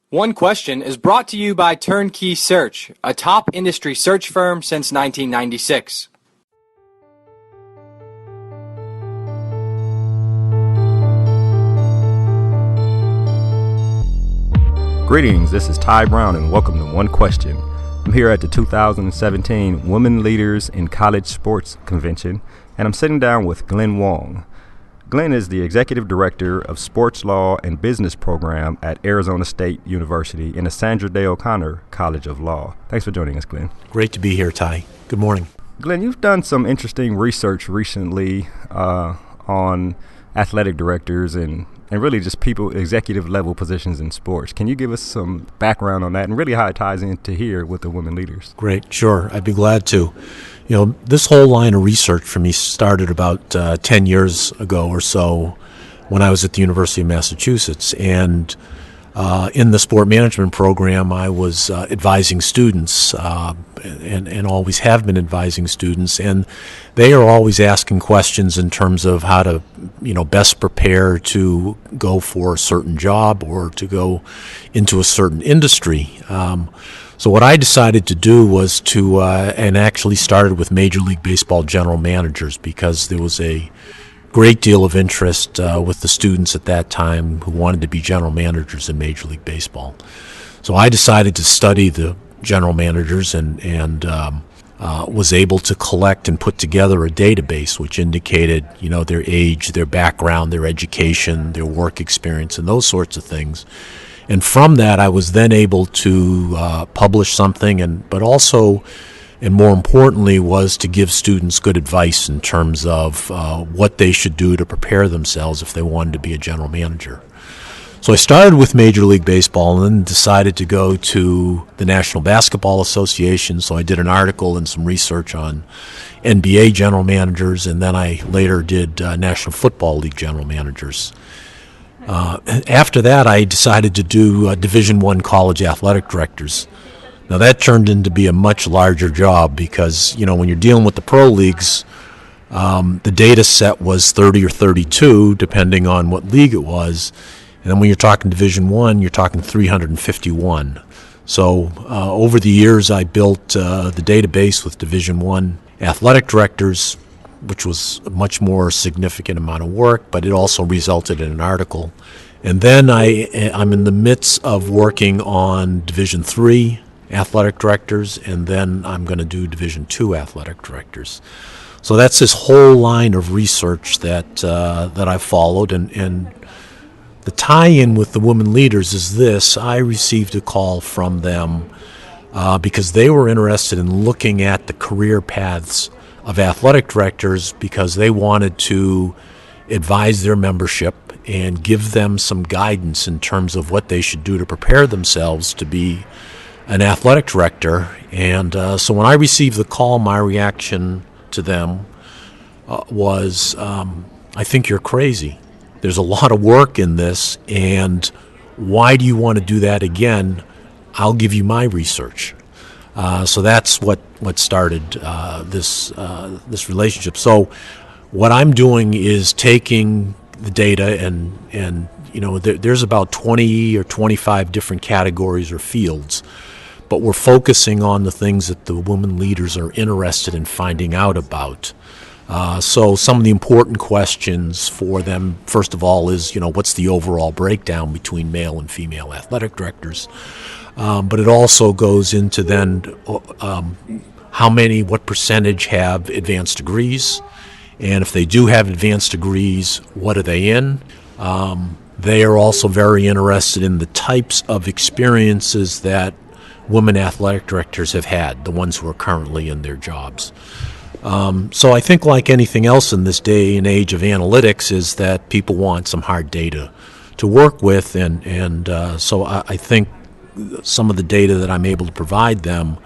One Question is brought to you by Turnkey Search, a top industry search firm since 1996. Greetings, this is Tai Brown and welcome to One Question. I'm here at the 2017 Women Leaders in College Sports Convention, and I'm sitting down with Glenn Wong. Glenn is the Executive Director of Sports Law and Business Program at Arizona State University in the Sandra Day O'Connor College of Law. Thanks for joining us, Glenn. Great to be here, Ty. Good morning. Glenn, you've done some interesting research recently on athletic directors and really just people, executive level positions in sports. Can you give us some background on that and really how it ties into here with the women leaders? Great, sure. I'd be glad to. This whole line of research for me started about 10 years ago or so when I was at the University of Massachusetts. And in the sport management program, I was advising students and always have been advising students. And they are always asking questions in terms of how to, best prepare to go for a certain job or to go into a certain industry. So what I decided to do was to, and actually started with Major League Baseball general managers because there was a great deal of interest with the students at that time who wanted to be general managers in Major League Baseball. So I decided to study the general managers and was able to collect and put together a database which indicated, their age, their background, their education, their work experience, and those sorts of things. And from that, I was then able to publish something, but also, and more importantly, was to give students good advice in terms of what they should do to prepare themselves if they wanted to be a general manager. So I started with Major League Baseball and then decided to go to the National Basketball Association. So I did an article and some research on NBA general managers, and then I later did National Football League general managers. After that, I decided to do Division I college athletic directors. Now that turned into be a much larger job because, when you're dealing with the pro leagues, the data set was 30 or 32, depending on what league it was. And then when you're talking Division I, you're talking 351. So over the years, I built the database with Division I athletic directors, which was a much more significant amount of work, but it also resulted in an article. And then I'm in the midst of working on Division III athletic directors, and then I'm going to do Division II athletic directors. So that's this whole line of research that I followed, and the tie-in with the women leaders is this. I received a call from them because they were interested in looking at the career paths of athletic directors because they wanted to advise their membership and give them some guidance in terms of what they should do to prepare themselves to be an athletic director. And so when I received the call, my reaction to them was, I think you're crazy. There's a lot of work in this, and why do you want to do that again? I'll give you my research. So that's what started this relationship. So what I'm doing is taking the data and there's about 20 or 25 different categories or fields, but we're focusing on the things that the women leaders are interested in finding out about. So some of the important questions for them, first of all, is, what's the overall breakdown between male and female athletic directors? But it also goes into then what percentage have advanced degrees, and if they do have advanced degrees, what are they in? They are also very interested in the types of experiences that women athletic directors have had, the ones who are currently in their jobs. So I think like anything else in this day and age of analytics is that people want some hard data to work with, and so I think some of the data that I'm able to provide them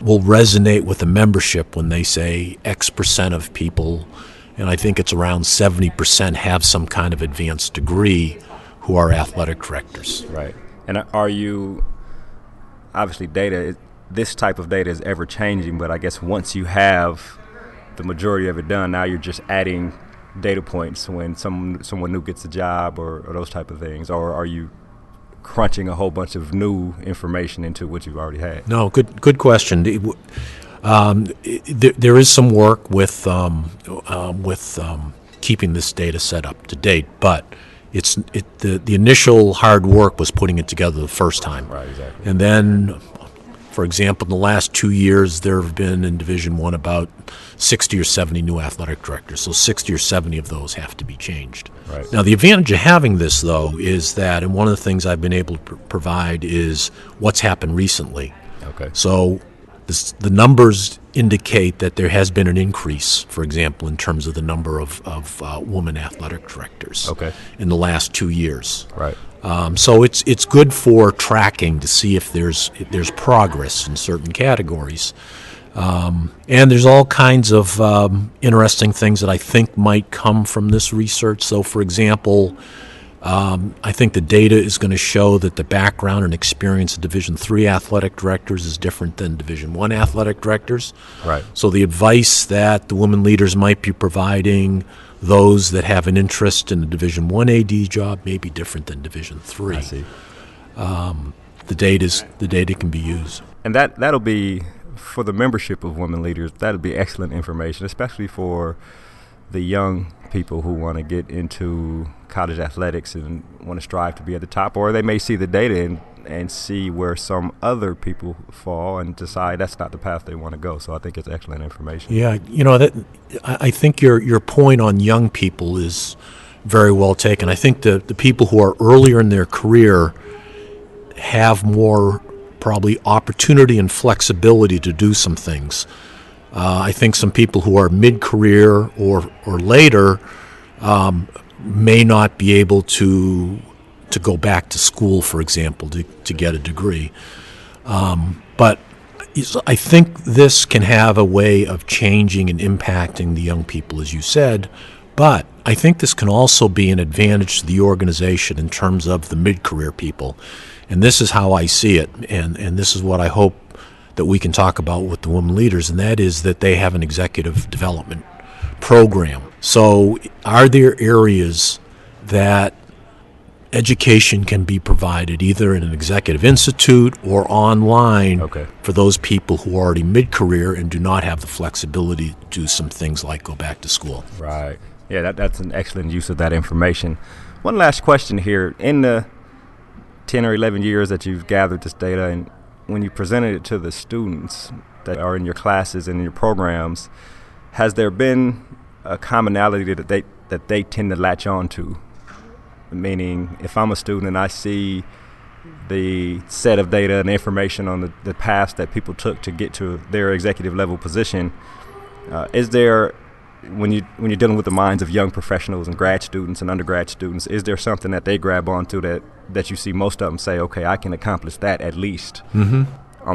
will resonate with the membership when they say X percent of people, and I think it's around 70% have some kind of advanced degree who are athletic directors. Right. And are you, obviously this type of data is ever changing, but I guess once you have the majority of it done, now you're just adding data points when someone new gets a job or those type of things, or are you crunching a whole bunch of new information into what you've already had? No, good question. There is some work with keeping this data set up to date, but the initial hard work was putting it together the first time. Right, exactly. And then, for example, in the last 2 years, there have been in Division I about 60 or 70 new athletic directors. So 60 or 70 of those have to be changed. Right. Now, the advantage of having this, though, is that, and one of the things I've been able to provide is what's happened recently. Okay. So the numbers indicate that there has been an increase, for example, in terms of the number of women athletic directors in the last 2 years. Right. So it's good for tracking to see if there's progress in certain categories. And there's all kinds of interesting things that I think might come from this research. So, for example, I think the data is going to show that the background and experience of Division III athletic directors is different than Division I athletic directors. Right. So the advice that the women leaders might be providing those that have an interest in the Division I AD job may be different than Division III. I see. The data can be used. And that'll be, for the membership of women leaders, that'll be excellent information, especially for the young people who want to get into college athletics and want to strive to be at the top, or they may see the data and see where some other people fall and decide that's not the path they want to go. So I think it's excellent information. Yeah, I think your point on young people is very well taken. I think the people who are earlier in their career have more probably opportunity and flexibility to do some things. I think some people who are mid-career or later may not be able to go back to school, for example, to get a degree. But I think this can have a way of changing and impacting the young people, as you said. But I think this can also be an advantage to the organization in terms of the mid-career people. And this is how I see it, and this is what I hope that we can talk about with the women leaders, and that is that they have an executive development program. So are there areas that education can be provided either in an executive institute or online for those people who are already mid-career and do not have the flexibility to do some things like go back to school? Right. Yeah, that's an excellent use of that information. One last question here. In the 10 or 11 years that you've gathered this data, and when you presented it to the students that are in your classes and in your programs, has there been a commonality that they tend to latch on to? Meaning, if I'm a student and I see the set of data and information on the paths that people took to get to their executive level position, is there, when you're dealing with the minds of young professionals and grad students and undergrad students, is there something that they grab onto that you see most of them say, okay, I can accomplish that at least on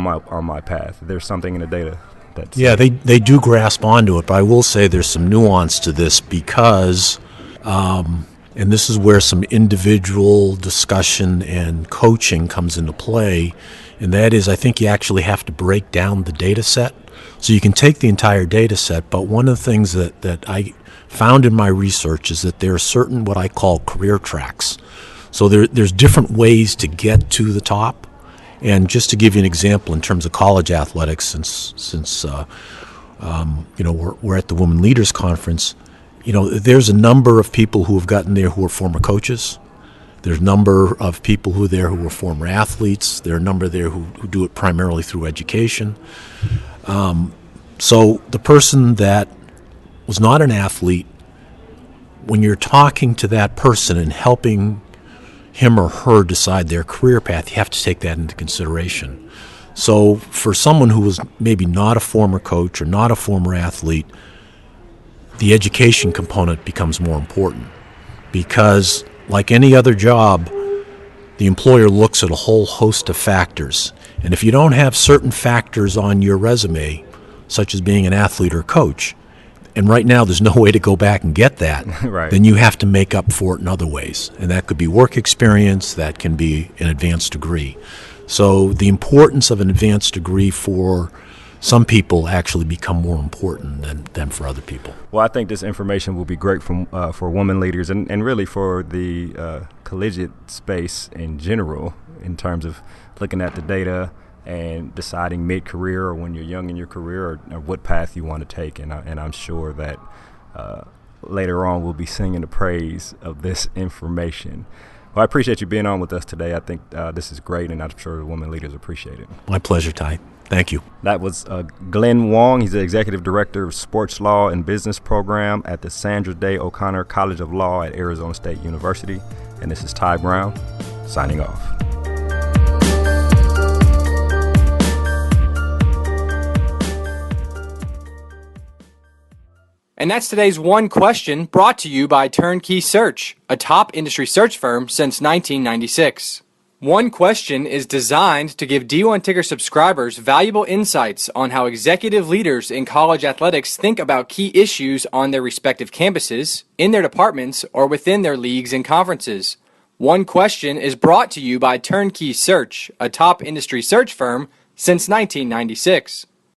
my path? There's something in the data that's... Yeah, they do grasp onto it, but I will say there's some nuance to this because, and this is where some individual discussion and coaching comes into play, and that is I think you actually have to break down the data set. So you can take the entire data set, but one of the things that I found in my research is that there are certain what I call career tracks. So there's different ways to get to the top. And just to give you an example in terms of college athletics, since we're at the Women Leaders Conference, there's a number of people who have gotten there who are former coaches. There's a number of people who are there who are former athletes. There are a number there who do it primarily through education. So the person that was not an athlete, when you're talking to that person and helping him or her decide their career path, you have to take that into consideration. So for someone who was maybe not a former coach or not a former athlete, the education component becomes more important because, like any other job, the employer looks at a whole host of factors. And if you don't have certain factors on your resume, such as being an athlete or coach, and right now there's no way to go back and get that, right, then you have to make up for it in other ways. And that could be work experience, that can be an advanced degree. So the importance of an advanced degree for some people actually become more important than for other people. Well, I think this information will be great for women leaders and really for the collegiate space in general in terms of looking at the data and deciding mid-career or when you're young in your career or what path you want to take. And I'm sure that later on we'll be singing the praise of this information. Well, I appreciate you being on with us today. I think this is great, and I'm sure the women leaders appreciate it. My pleasure, Ty. Thank you. That was Glenn Wong. He's the Executive Director of Sports Law and Business Program at the Sandra Day O'Connor College of Law at Arizona State University. And this is Tai Brown, signing off. And that's today's One Question, brought to you by Turnkey Search, a top industry search firm since 1996. One Question is designed to give D1 Ticker subscribers valuable insights on how executive leaders in college athletics think about key issues on their respective campuses, in their departments, or within their leagues and conferences. One Question is brought to you by Turnkey Search, a top industry search firm since 1996.